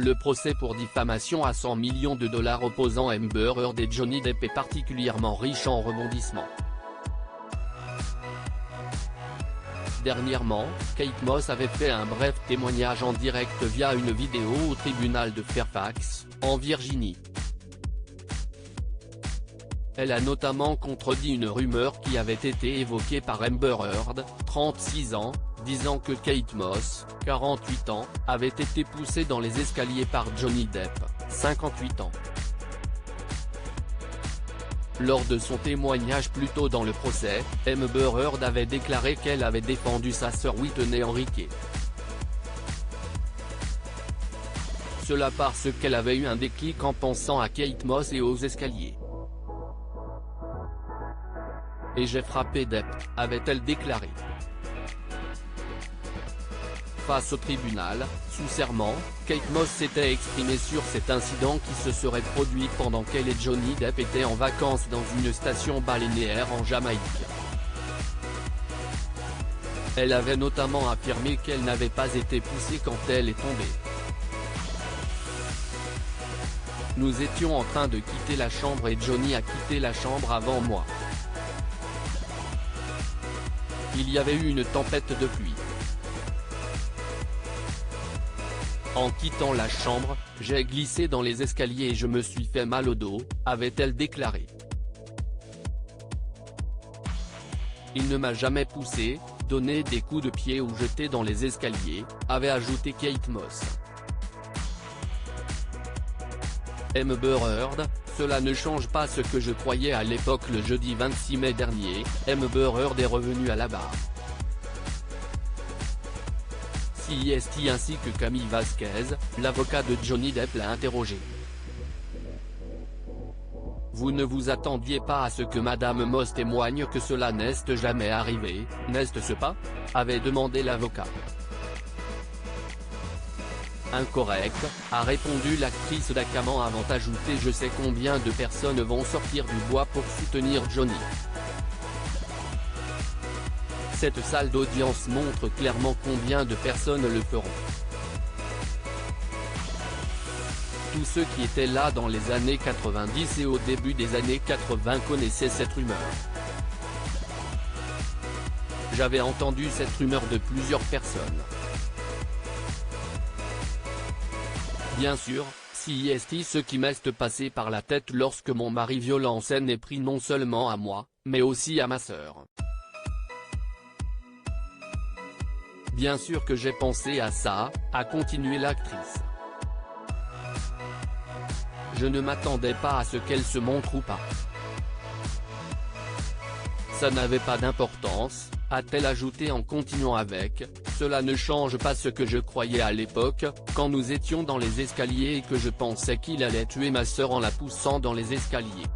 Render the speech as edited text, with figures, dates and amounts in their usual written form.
Le procès pour diffamation à 100 millions de dollars opposant Amber Heard et Johnny Depp est particulièrement riche en rebondissements. Dernièrement, Kate Moss avait fait un bref témoignage en direct via une vidéo au tribunal de Fairfax, en Virginie. Elle a notamment contredit une rumeur qui avait été évoquée par Amber Heard, 36 ans, disant que Kate Moss, 48 ans, avait été poussée dans les escaliers par Johnny Depp, 58 ans. Lors de son témoignage plus tôt dans le procès, Amber Heard avait déclaré qu'elle avait défendu sa sœur Whitney Enrique. Cela parce qu'elle avait eu un déclic en pensant à Kate Moss et aux escaliers. Et j'ai frappé Depp, avait-elle déclaré. Face au tribunal, sous serment, Kate Moss s'était exprimée sur cet incident qui se serait produit pendant qu'elle et Johnny Depp étaient en vacances dans une station balnéaire en Jamaïque. Elle avait notamment affirmé qu'elle n'avait pas été poussée quand elle est tombée. Nous étions en train de quitter la chambre et Johnny a quitté la chambre avant moi. Il y avait eu une tempête de pluie. En quittant la chambre, j'ai glissé dans les escaliers et je me suis fait mal au dos, avait-elle déclaré. Il ne m'a jamais poussé, donné des coups de pied ou jeté dans les escaliers, avait ajouté Kate Moss. Amber Heard, cela ne change pas ce que je croyais à l'époque. Le jeudi 26 mai dernier, Amber Heard est revenue à la barre. CIST ainsi que Camille Vasquez, l'avocat de Johnny Depp, l'a interrogé. Vous ne vous attendiez pas à ce que Madame Moss témoigne que cela n'est jamais arrivé, n'est-ce pas ? avait demandé l'avocat. Incorrect, a répondu l'actrice d'acamant avant d'ajouter je sais combien de personnes vont sortir du bois pour soutenir Johnny. Cette salle d'audience montre clairement combien de personnes le feront. Tous ceux qui étaient là dans les années 90 et au début des années 80 connaissaient cette rumeur. J'avais entendu cette rumeur de plusieurs personnes. Bien sûr, CIST ce qui m'est passé par la tête lorsque mon mari violent s'en est pris non seulement à moi, mais aussi à ma sœur. Bien sûr que j'ai pensé à ça, a continué l'actrice. Je ne m'attendais pas à ce qu'elle se montre ou pas. Ça n'avait pas d'importance, a-t-elle ajouté en continuant avec, cela ne change pas ce que je croyais à l'époque, quand nous étions dans les escaliers et que je pensais qu'il allait tuer ma sœur en la poussant dans les escaliers.